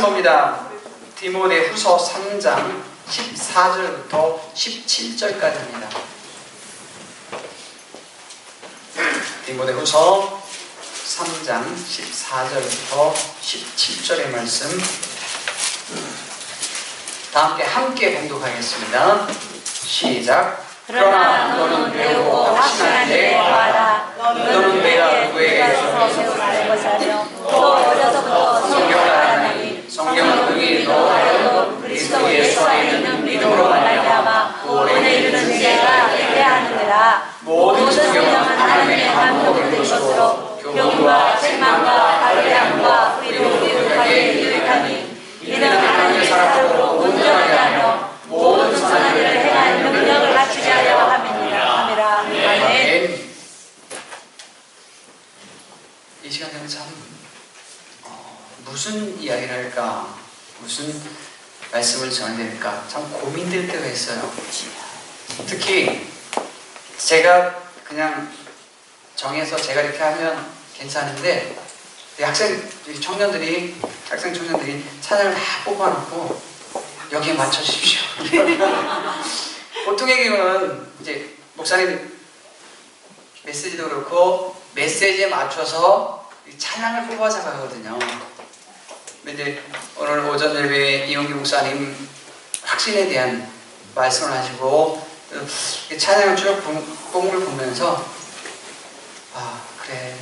말씀 봅니다. 디모데후서 3장 14절부터 17절까지입니다. 디모데후서 3장 14절부터 17절의 말씀 다 함께 봉독하겠습니다. 시작. 그러나 너는 배우고 확신한 데 거하라. 너는 내가 누구에게서 세우는 것이며 또 어려서부터 성경을 알았나니 성경은 능히 너 하여금 그리스도 예수 안에 있는 믿음으로 말미암아 구원에 이르는 지혜가 있게 하느니라. 모든 성경은 하나님의 감동이 된 것으로 교훈과 책망과 발견과 의로 교육하기에 유익하니 이는 하나님의 사람으로 온전하게 하며 모든 선한 일을 행할 능력을 갖추게 하려 함이니라. 아멘. 이 시간에는 참 무슨 이야기를 할까, 무슨 말씀을 전해야 될까 참 고민될 때가 있어요. 특히 제가 그냥 정해서 제가 이렇게 하면 괜찮은데 학생 청년들이 찬양을 다 뽑아놓고 여기에 맞춰주십시오. 보통의 경우는 이제 목사님 메시지도 그렇고 메시지에 맞춰서 찬양을 뽑아서 가거든요. 근데 이제 오늘 오전 예배에 이용기 목사님 확신에 대한 말씀을 하시고 찬양을 쭉 뽑은 걸 보면서 아 그래,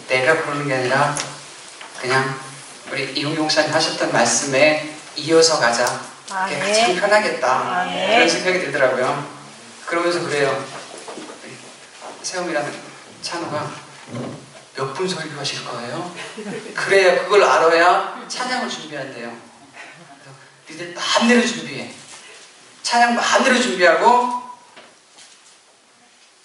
내가 부르는 게 아니라 그냥 우리 이용기 목사님 하셨던 말씀에 이어서 가자. 그게 참 편하겠다. 그런 생각이 들더라고요. 그러면서 그래요. 세움이라는 찬우가 몇 분 설교하실 거예요? 그래야 그걸 알아야 찬양을 준비한대요. 그래서 니들 마음대로 준비해. 찬양 마음대로 준비하고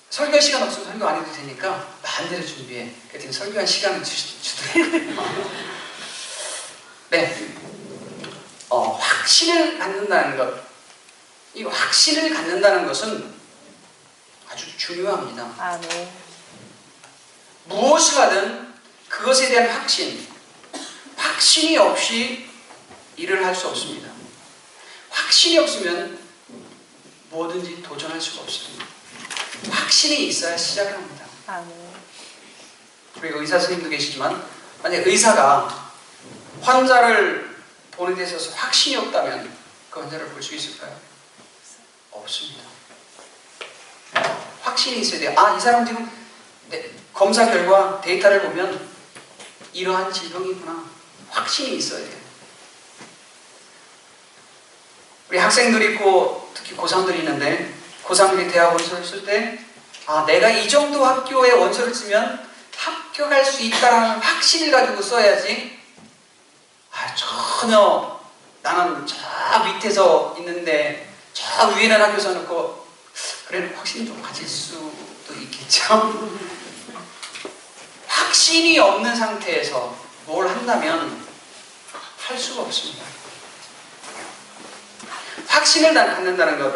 설교 시간 없으면 설교 안 해도 되니까 마음대로 준비해. 그랬더니 설교한 시간을 주더라고요. 네, 확신을 갖는다는 것, 이 확신을 갖는다는 것은 아주 중요합니다. 아, 네. 무엇을 하든 그것에 대한 확신이 없이 일을 할 수 없습니다. 확신이 없으면 뭐든지 도전할 수가 없습니다. 확신이 있어야 시작을 합니다. 아, 네. 우리 의사 선생님도 계시지만 만약 의사가 환자를 보는 데 있어서 확신이 없다면 그 환자를 볼 수 있을까요? 없습니다. 확신이 있어야 돼요. 아, 이 사람 지금 검사 결과 데이터를 보면 이러한 질병이구나. 확신이 있어야 돼요. 우리 학생들이 있고 특히 고3들이 있는데 고3들이 대학 원서를 쓸 때 아, 내가 이 정도 학교에 원서를 쓰면 합격할 수 있다는 확신을 가지고 써야지. 아, 전혀 나는 저 밑에서 있는데 저 위에는 학교 써놓고 그래 확신 좀 가질 수도 있겠죠. 확신이 없는 상태에서 뭘 한다면 할 수가 없습니다. 확신을 갖는다는 것,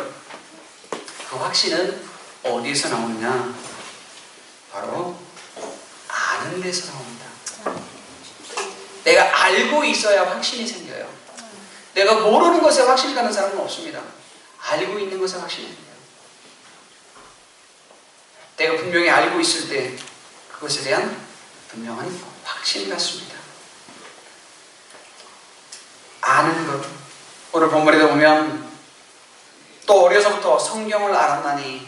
그 확신은 어디에서 나오느냐? 바로 아는 데서 나옵니다. 내가 알고 있어야 확신이 생겨요. 내가 모르는 것에 확신이 가는 사람은 없습니다. 알고 있는 것에 확신이 생겨요. 내가 분명히 알고 있을 때 그것에 대한 분명한 확신이 갖습니다. 아는 것. 오늘 본문에도 보면 또 어려서부터 성경을 알았나니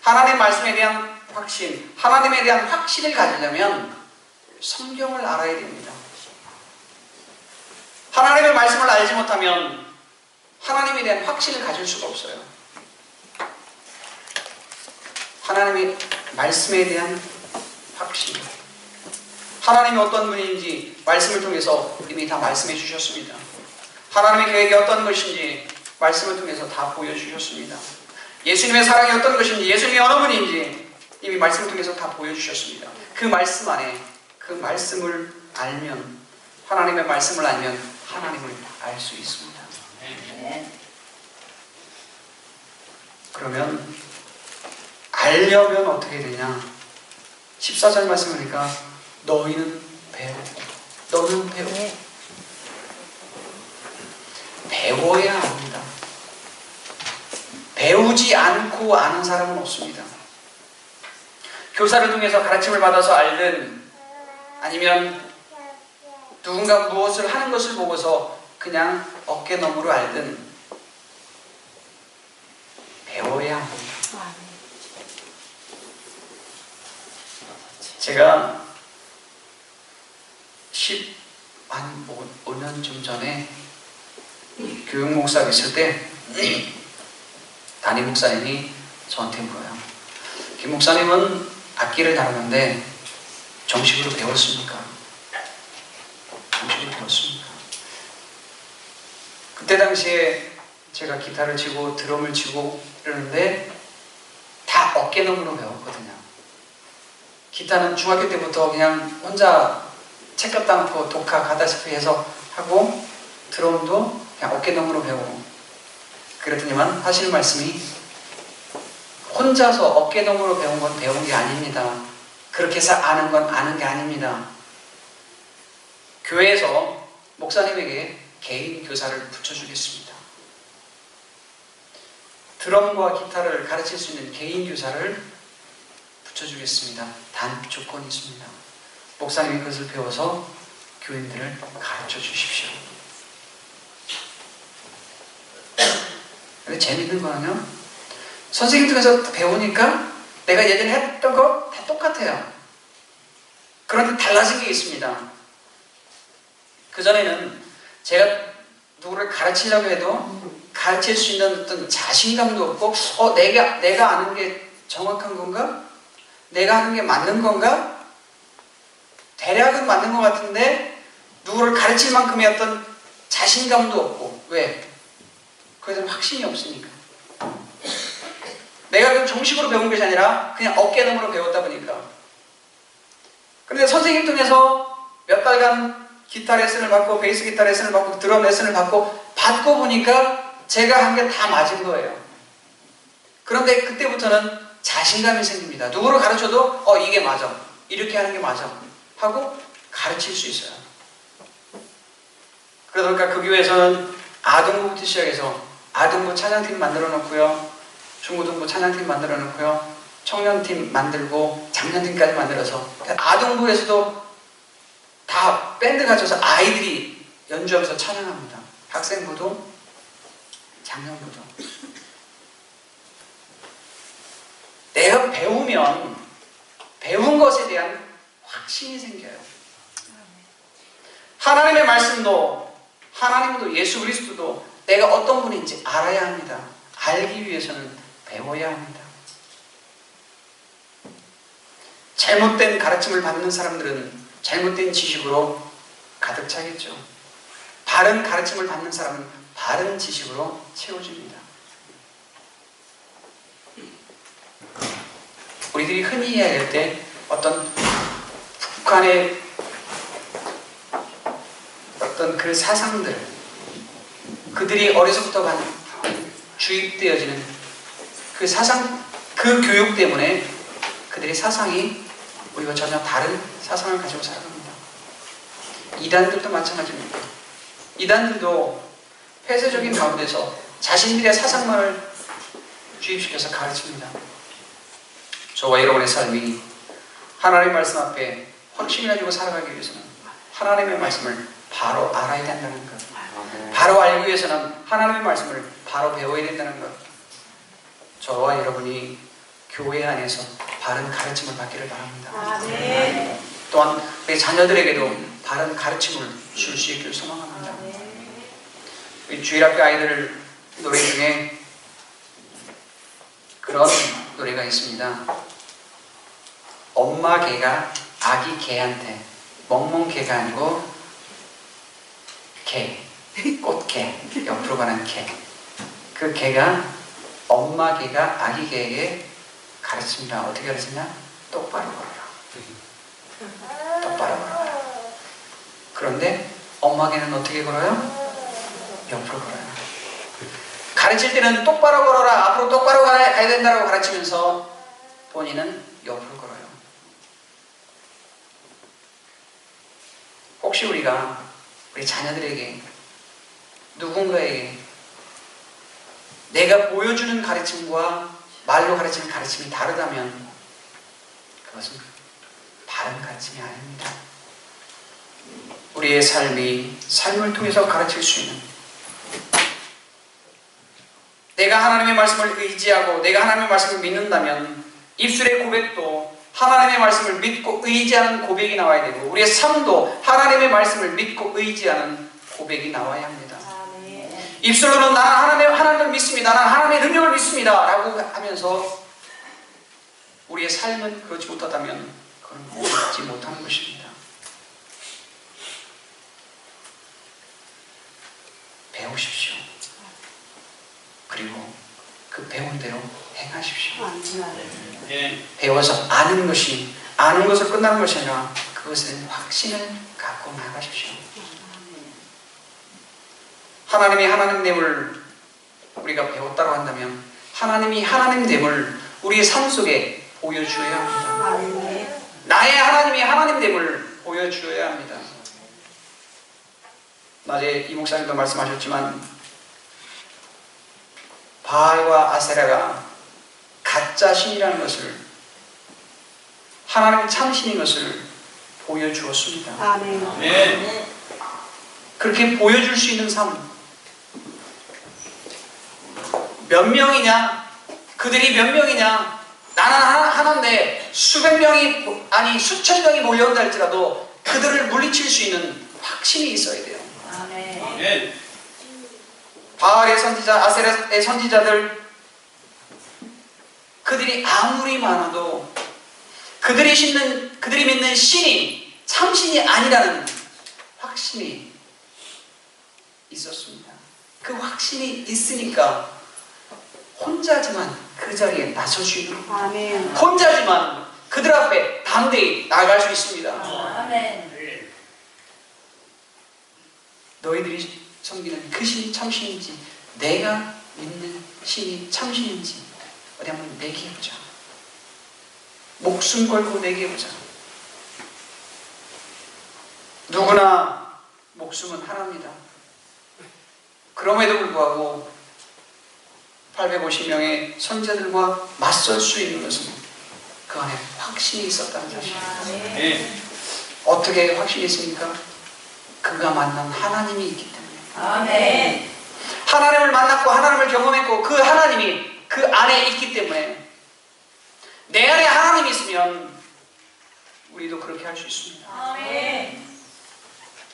하나님 말씀에 대한 확신, 하나님에 대한 확신을 가지려면 성경을 알아야 됩니다. 하나님의 말씀을 알지 못하면 하나님에 대한 확신을 가질 수가 없어요. 하나님의 말씀에 대한 확신. 하나님이 어떤 분인지 말씀을 통해서 이미 다 말씀해 주셨습니다. 하나님의 계획이 어떤 것인지 말씀을 통해서 다 보여주셨습니다. 예수님의 사랑이 어떤 것인지, 예수님이 어느 분인지 이미 말씀을 통해서 다 보여주셨습니다. 그 말씀 안에 그 말씀을 알면, 하나님의 말씀을 알면 하나님을 알 수 있습니다. 그러면 알려면 어떻게 되냐? 14절 말씀하니까 너희는 배우고 너는 배워. 배워야 합니다. 배우지 않고 아는 사람은 없습니다. 교사를 통해서 가르침을 받아서 알든 아니면 누군가 무엇을 하는 것을 보고서 그냥 어깨너머로 알든 배워야 합니다. 제가 5년 좀 전에 교육 목사가 있을 때 담임 목사님이 저한테 물어요. 김 목사님은 악기를 다루는데 정식으로 배웠습니까? 정식으로 배웠습니까? 그때 당시에 제가 기타를 치고 드럼을 치고 이러는데 다 어깨너머로 배웠거든요. 기타는 중학교 때부터 그냥 혼자 책값도 않고 독학 가다시피 해서 하고 드럼도 그냥 어깨너머로 배우고 그랬더니만 하시는 말씀이 혼자서 어깨너머로 배운 건 배운 게 아닙니다. 그렇게 해서 아는 건 아는 게 아닙니다. 교회에서 목사님에게 개인 교사를 붙여주겠습니다. 드럼과 기타를 가르칠 수 있는 개인 교사를 붙여주겠습니다. 단 조건이 있습니다. 목사님이 그것을 배워서 교인들을 가르쳐 주십시오. 근데 재밌는 거는요, 선생님 통해서 배우니까 내가 예전에 했던 거 다 똑같아요. 그런데 달라진 게 있습니다. 그전에는 제가 누구를 가르치려고 해도 가르칠 수 있는 어떤 자신감도 없고 내가 아는 게 정확한 건가? 내가 하는 게 맞는 건가? 대략은 맞는 것 같은데 누구를 가르칠 만큼의 어떤 자신감도 없고 왜? 그에 대한 확신이 없으니까. 내가 그냥 정식으로 배운 것이 아니라 그냥 어깨너머로 배웠다 보니까. 그런데 선생님 통해서 몇 달간 기타 레슨을 받고 베이스 기타 레슨을 받고 드럼 레슨을 받고 보니까 제가 한 게 다 맞은 거예요. 그런데 그때부터는 자신감이 생깁니다. 누구를 가르쳐도 이게 맞아. 이렇게 하는 게 맞아. 하고 가르칠 수 있어요. 그러다 보니까 그 교회에서는 아동부부터 시작해서 아동부 찬양팀 만들어 놓고요. 중고등부 찬양팀 만들어 놓고요. 청년팀 만들고 장년팀까지 만들어서 아동부에서도 다 밴드 가져서 아이들이 연주하면서 찬양합니다. 학생부도 장년부도. 내가 배우면 배운 것에 대한 확신이 생겨요. 하나님의 말씀도 하나님도 예수 그리스도도 내가 어떤 분인지 알아야 합니다. 알기 위해서는 배워야 합니다. 잘못된 가르침을 받는 사람들은 잘못된 지식으로 가득 차겠죠. 바른 가르침을 받는 사람은 바른 지식으로 채워집니다. 우리들이 흔히 이야기할 때 어떤 북한의 어떤 그 사상들, 그들이 어려서부터 주입되어지는 그 사상, 그 교육 때문에 그들의 사상이 우리와 전혀 다른 사상을 가지고 살아갑니다. 이단들도 마찬가지입니다. 이단들도 폐쇄적인 가운데서 자신들의 사상만을 주입시켜서 가르칩니다. 저와 여러분의 삶이 하나님의 말씀 앞에 확신을 가지고 살아가기 위해서는 하나님의 말씀을 바로 알아야 된다는 것. 바로 알기 위해서는 하나님의 말씀을 바로 배워야 된다는 것. 저와 여러분이 교회 안에서 바른 가르침을 받기를 바랍니다. 아멘. 또한 우리 자녀들에게도 바른 가르침을 줄 수 있기를 소망합니다. 우리 주일학교 아이들 노래 중에 그런 노래가 있습니다. 엄마 개가 아기 개한테 멍멍개가 아니고 개, 꽃게, 옆으로 가는 개. 그 개가 엄마 개가 아기 개에게 가르칩니다. 어떻게 가르치냐? 똑바로 걸어라. 똑바로 걸어라. 그런데 엄마 개는 어떻게 걸어요? 옆으로 걸어요. 가르칠 때는 똑바로 걸어라. 앞으로 똑바로 가야 된다고 가르치면서 본인은 옆으로 걸어요. 혹시 우리가 우리 자녀들에게 누군가에게 내가 보여주는 가르침과 말로 가르치는 가르침이 다르다면 그것은 바른 가르침이 아닙니다. 우리의 삶을 통해서 가르칠 수 있는, 내가 하나님의 말씀을 의지하고 내가 하나님의 말씀을 믿는다면 입술의 고백도 하나님의 말씀을 믿고 의지하는 고백이 나와야 되고, 우리의 삶도 하나님의 말씀을 믿고 의지하는 고백이 나와야 합니다. 입술로는 나는 하나님을 믿습니다, 나는 하나님의 능력을 믿습니다 라고 하면서 우리의 삶은 그렇지 못하다면 그건 믿지 못하는 것입니다. 배우십시오. 그리고 그 배운 대로 행하십시오. 배워서 아는 것을 끝나는 것이 아니라 그것은 확신을 갖고 나가십시오. 하나님이 하나님됨을 우리가 배웠다고 한다면 하나님이 하나님됨을 우리의 삶 속에 보여주어야 합니다. 나의 하나님이 하나님됨을 보여주어야 합니다. 낮에 이 목사님도 말씀하셨지만 바알과 아세라가 가짜 신이라는 것을, 하나님 참신인 것을 보여주었습니다. 아멘. 그렇게 보여줄 수 있는 삶, 몇 명이냐? 그들이 몇 명이냐? 나는 하나인데 수백 명이, 아니 수천 명이 몰려온다 할지라도 그들을 물리칠 수 있는 확신이 있어야 돼요. 아멘. 바알의 선지자, 아세라의 선지자들, 그들이 아무리 많아도 그들이 믿는 신이 참신이 아니라는 확신이 있었습니다. 그 확신이 있으니까 혼자지만 그 자리에 나설 수 있는 겁니다. 아멘. 혼자지만 그들 앞에 담대히 나아갈 수 있습니다. 아멘. 너희들이 섬기는 그 신이 참신인지 내가 믿는 신이 참신인지 어디 한번 내기해보자. 목숨 걸고 내기해보자. 누구나 목숨은 하나입니다. 그럼에도 불구하고 850명의 선지자들과 맞설 수 있는 것은 그 안에 확신이 있었다는 사실입니다. 어떻게 확신이 있습니까? 그가 만난 하나님이 있기 때문에. 아멘. 하나님을 만났고 하나님을 경험했고 그 하나님이 그 안에 있기 때문에 내 안에 하나님이 있으면 우리도 그렇게 할 수 있습니다. 아멘.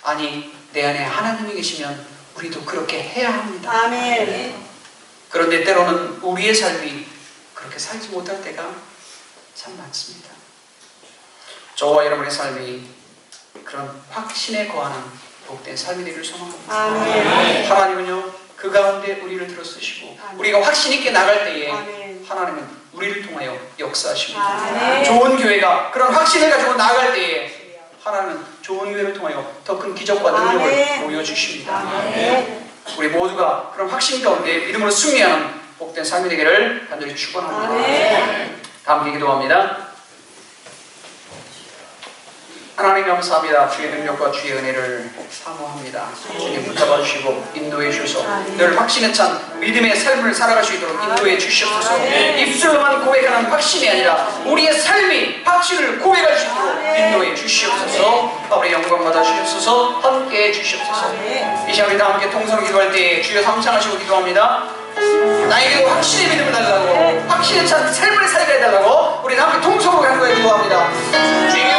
아니, 내 안에 하나님이 계시면 우리도 그렇게 해야 합니다. 아멘. 그런데 때로는 우리의 삶이 그렇게 살지 못할 때가 참 많습니다. 저와 여러분의 삶이 그런 확신에 거하는 복된 삶이 되기를 소망합니다. 아멘. 하나님은요, 그 가운데 우리를 들어쓰시고 우리가 확신 있게 나갈 때에 아멘. 하나님은 우리를 통하여 역사하십니다. 아멘. 좋은 교회가 그런 확신을 가지고 나갈 때에 하나님은 좋은 교회를 통하여 더 큰 기적과 능력을 아멘. 보여주십니다. 아멘. 우리 모두가 그런 확신 가운데 믿음으로 승리하는 복된 삶이 되기를 간절히 축원합니다. 아멘. 다 함께 기도합니다. 하나님 감사합니다. 주의 능력과 주의 은혜를 사모합니다. 주님 붙잡아 주시고 인도해 주셔서 늘 확신에 찬 믿음의 삶을 살아갈 수 있도록 인도해 주시옵소서. 입술로만 고백하는 확신이 아니라 우리의 삶이 확신을 고백할 수 있도록 인도해 주시옵소서. 아버지 영광 받아 주시옵소서. 함께 해 주시옵소서. 이 시간 우리 다 함께 통성을 기도할 때 주여 삼창하시고 기도합니다. 나에게 확신의 믿음을 달라고, 확신에 찬 삶을 살게 해달라고 우리 다 함께 통성으로 간구해 기도합니다. 주여